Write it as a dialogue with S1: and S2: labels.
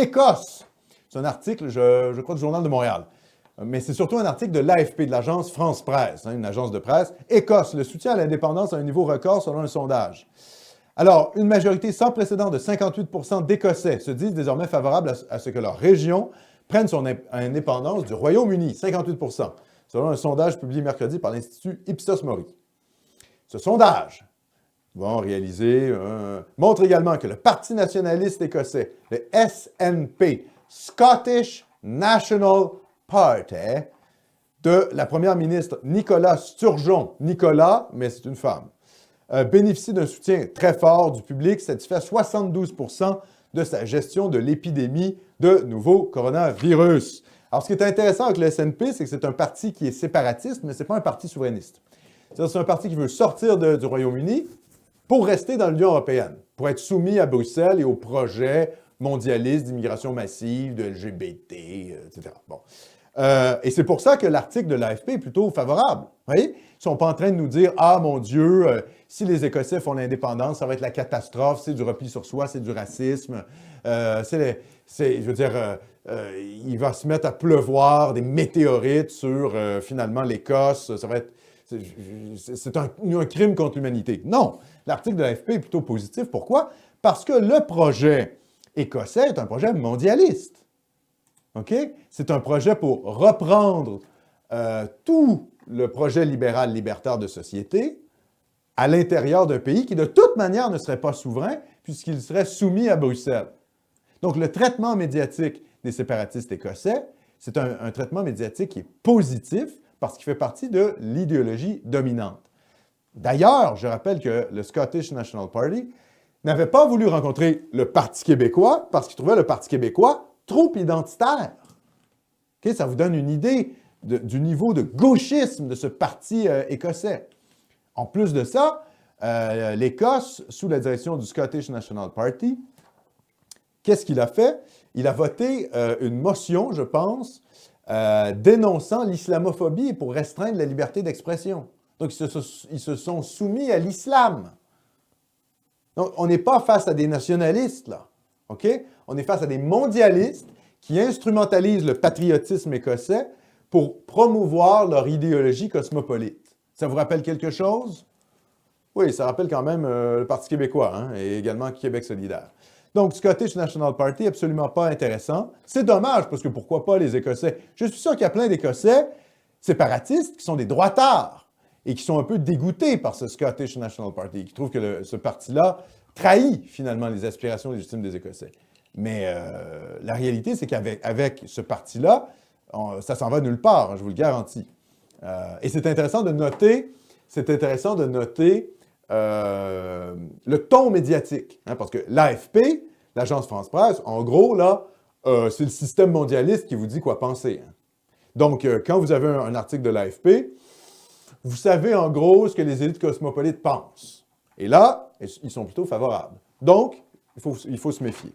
S1: Écosse. C'est un article, je crois, du Journal de Montréal. Mais c'est surtout un article de l'AFP, de l'agence France Presse, une agence de presse. Écosse, le soutien à l'indépendance à un niveau record selon un sondage. Alors, une majorité sans précédent de 58% d'Écossais se disent désormais favorables à ce que leur région prenne son indépendance du Royaume-Uni, 58%, selon un sondage publié mercredi par l'Institut Ipsos Mori. Ce sondage, réalisé, montre également que le Parti nationaliste écossais, le SNP, Scottish National Party, de la première ministre Nicola Sturgeon, Nicolas, mais c'est une femme, bénéficie d'un soutien très fort du public, satisfait 72% de sa gestion de l'épidémie de nouveau coronavirus. Alors, ce qui est intéressant avec le SNP, c'est que c'est un parti qui est séparatiste, mais ce n'est pas un parti souverainiste. C'est un parti qui veut sortir du Royaume-Uni pour rester dans l'Union européenne, pour être soumis à Bruxelles et aux projets mondialistes d'immigration massive, de LGBT, etc. Bon. Et c'est pour ça que l'article de l'AFP est plutôt favorable. Vous voyez? Ils ne sont pas en train de nous dire « Ah, mon Dieu, si les Écossais font l'indépendance, ça va être la catastrophe, c'est du repli sur soi, c'est du racisme. Il va se mettre à pleuvoir des météorites sur, finalement, l'Écosse. Ça va être... C'est un crime contre l'humanité. » Non, l'article de l'AFP est plutôt positif. Pourquoi? Parce que le projet écossais est un projet mondialiste. OK? C'est un projet pour reprendre tout le projet libéral libertaire de société à l'intérieur d'un pays qui, de toute manière, ne serait pas souverain puisqu'il serait soumis à Bruxelles. Donc, le traitement médiatique des séparatistes écossais, c'est un traitement médiatique qui est positif parce qu'il fait partie de l'idéologie dominante. D'ailleurs, je rappelle que le Scottish National Party n'avait pas voulu rencontrer le Parti québécois parce qu'il trouvait le Parti québécois trop identitaire. Okay? Ça vous donne une idée du niveau de gauchisme de ce parti écossais. En plus de ça, l'Écosse, sous la direction du Scottish National Party, qu'est-ce qu'il a fait? Il a voté une motion, je pense, dénonçant l'islamophobie pour restreindre la liberté d'expression. Donc, ils se sont soumis à l'islam. Donc, on n'est pas face à des nationalistes, là. OK? On est face à des mondialistes qui instrumentalisent le patriotisme écossais pour promouvoir leur idéologie cosmopolite. Ça vous rappelle quelque chose? Oui, ça rappelle quand même le Parti québécois, hein, et également Québec solidaire. Donc, Scottish National Party, absolument pas intéressant. C'est dommage, parce que pourquoi pas les Écossais? Je suis sûr qu'il y a plein d'Écossais séparatistes qui sont des droitards et qui sont un peu dégoûtés par ce Scottish National Party, qui trouvent que ce parti-là trahit finalement les aspirations légitimes des Écossais. Mais la réalité, c'est qu'avec ce parti-là, ça s'en va nulle part, hein, je vous le garantis. Et c'est intéressant de noter, le ton médiatique, hein, parce que l'AFP, l'agence France Presse, en gros, là, c'est le système mondialiste qui vous dit quoi penser. Hein. Donc, quand vous avez un article de l'AFP, vous savez en gros ce que les élites cosmopolites pensent. Et là, ils sont plutôt favorables. Donc, il faut se méfier.